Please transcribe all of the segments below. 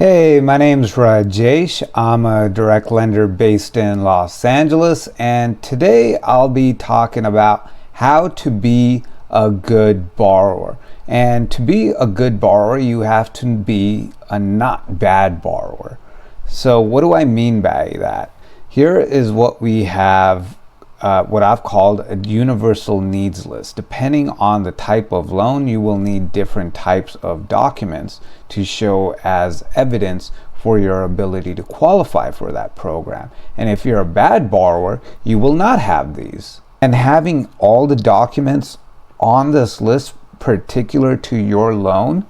Hey, my name's Rajesh. I'm a direct lender based in Los Angeles, and today I'll be talking about how to be a good borrower. And to be a good borrower, you have to be a not bad borrower. So what do I mean by that? Here is what we have, what I've called a universal needs list. Depending on the type of loan, you will need different types of documents to show as evidence for your ability to qualify for that program. And if you're a bad borrower, you will not have these. And having all the documents on this list particular to your loan,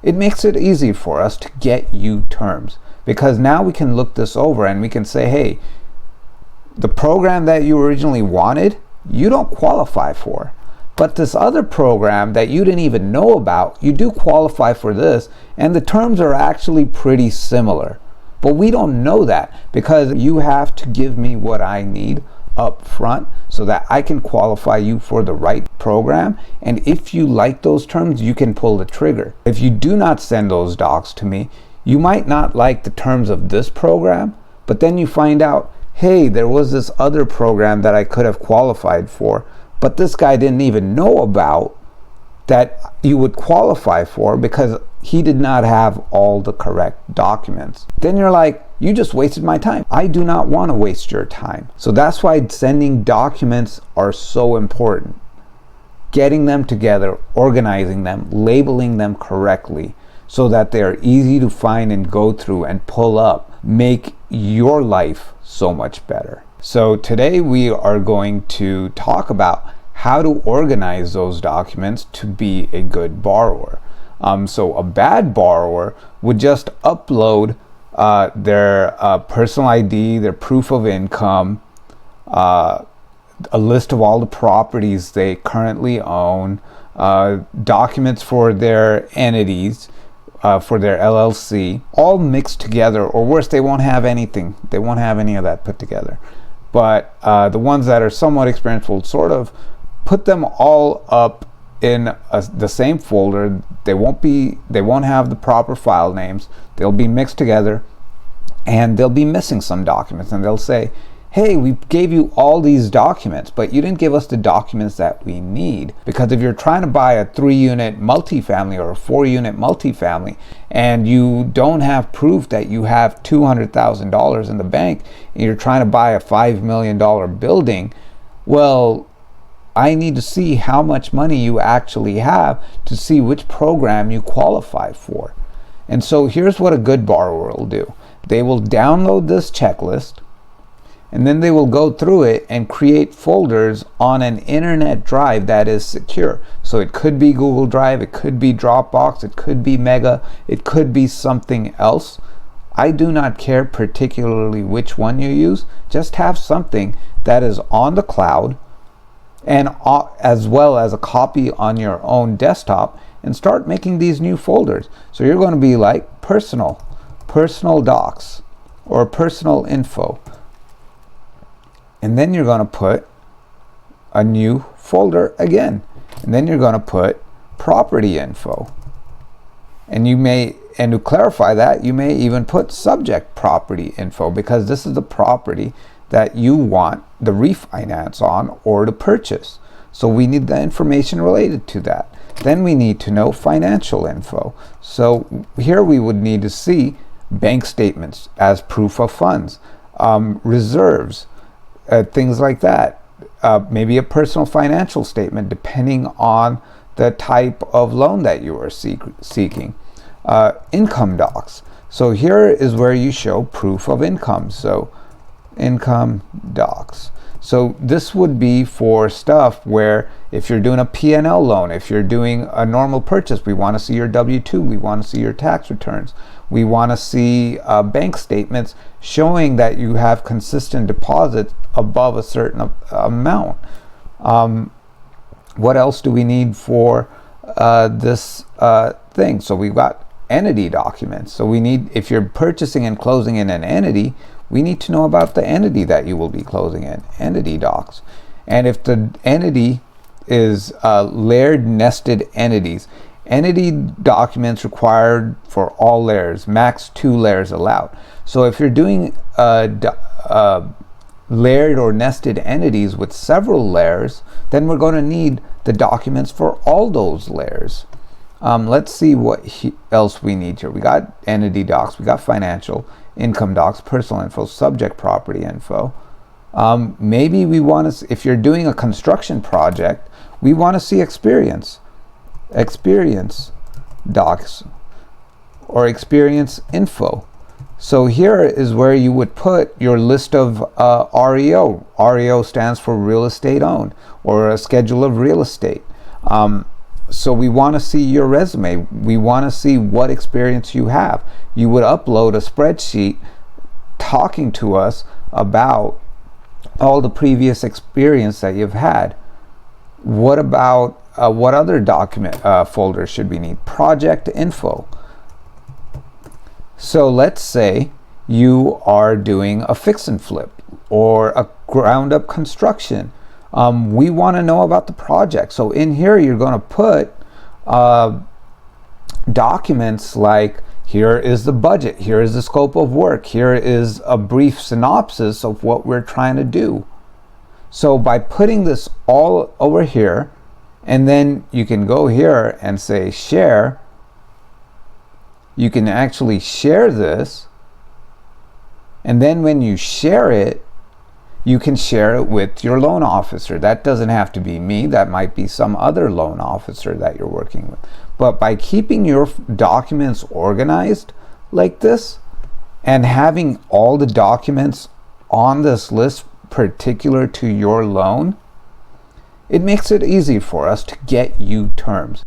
it makes it easy for us to get you terms, because now we can look this over and we can say, hey, the program that you originally wanted, you don't qualify for. But this other program that you didn't even know about, you do qualify for this, and the terms are actually pretty similar. But we don't know that because you have to give me what I need up front so that I can qualify you for the right program. And if you like those terms, you can pull the trigger. If you do not send those docs to me, you might not like the terms of this program, but then you find out, hey, there was this other program that I could have qualified for, but this guy didn't even know about that you would qualify for because he did not have all the correct documents. Then you're like, you just wasted my time. I do not want to waste your time. So that's why sending documents are so important. Getting them together, organizing them, labeling them correctly so that they're easy to find and go through and pull up, make your life so much better. So today we are going to talk about how to organize those documents to be a good borrower. So a bad borrower would just upload their personal ID, their proof of income, a list of all the properties they currently own, documents for their entities, for their LLC, all mixed together, or worse, they won't have anything. They won't have any of that put together. But the ones that are somewhat experienced will sort of put them all up in the same folder. They won't have the proper file names. They'll be mixed together, and they'll be missing some documents. And they'll say, hey, we gave you all these documents, but you didn't give us the documents that we need. Because if you're trying to buy a 3-unit multifamily or a 4-unit multifamily, and you don't have proof that you have $200,000 in the bank, and you're trying to buy a $5 million building, well, I need to see how much money you actually have to see which program you qualify for. And so here's what a good borrower will do. They will download this checklist, and then they will go through it and create folders on an internet drive that is secure. So it could be Google Drive, it could be Dropbox, it could be Mega, it could be something else. I do not care particularly which one you use. Just have something that is on the cloud, and as well as a copy on your own desktop, and start making these new folders. So you're going to be like personal docs, or personal info. And then you're going to put a new folder again. And then you're going to put property info. And to clarify that, you may even put subject property info, because this is the property that you want the refinance on or to purchase. So we need the information related to that. Then we need to know financial info. So here we would need to see bank statements as proof of funds, reserves, things like that. Maybe a personal financial statement depending on the type of loan that you are seeking. Income docs. So here is where you show proof of income. So income docs. So this would be for stuff where if you're doing a P&L loan, if you're doing a normal purchase, we want to see your W-2, we want to see your tax returns, we want to see bank statements showing that you have consistent deposits above a certain amount. What else do we need for this thing? So we've got entity documents. So we need, if you're purchasing and closing in an entity, we need to know about the entity that you will be closing in, entity docs. And if the entity is layered nested entities, Entity documents required for all layers, max 2 layers allowed. So if you're doing layered or nested entities with several layers, then we're going to need the documents for all those layers. Let's see what else we need here. We got entity docs, we got financial, income docs, personal info, subject property info. Maybe we want to, if you're doing a construction project, we want to see experience docs or experience info. So here is where you would put your list of REO. REO stands for real estate owned, or a schedule of real estate. So we want to see your resume. We want to see what experience you have. You would upload a spreadsheet talking to us about all the previous experience that you've had. What about what other document folders should we need? Project info. So let's say you are doing a fix and flip or a ground up construction. We want to know about the project. So in here you're going to put documents like, here is the budget, here is the scope of work, here is a brief synopsis of what we're trying to do. So by putting this all over here, and then you can go here and say share, you can actually share this, and then when you share it, you can share it with your loan officer. That doesn't have to be me, that might be some other loan officer that you're working with. But by keeping your documents organized like this and having all the documents on this list particular to your loan, it makes it easy for us to get you terms.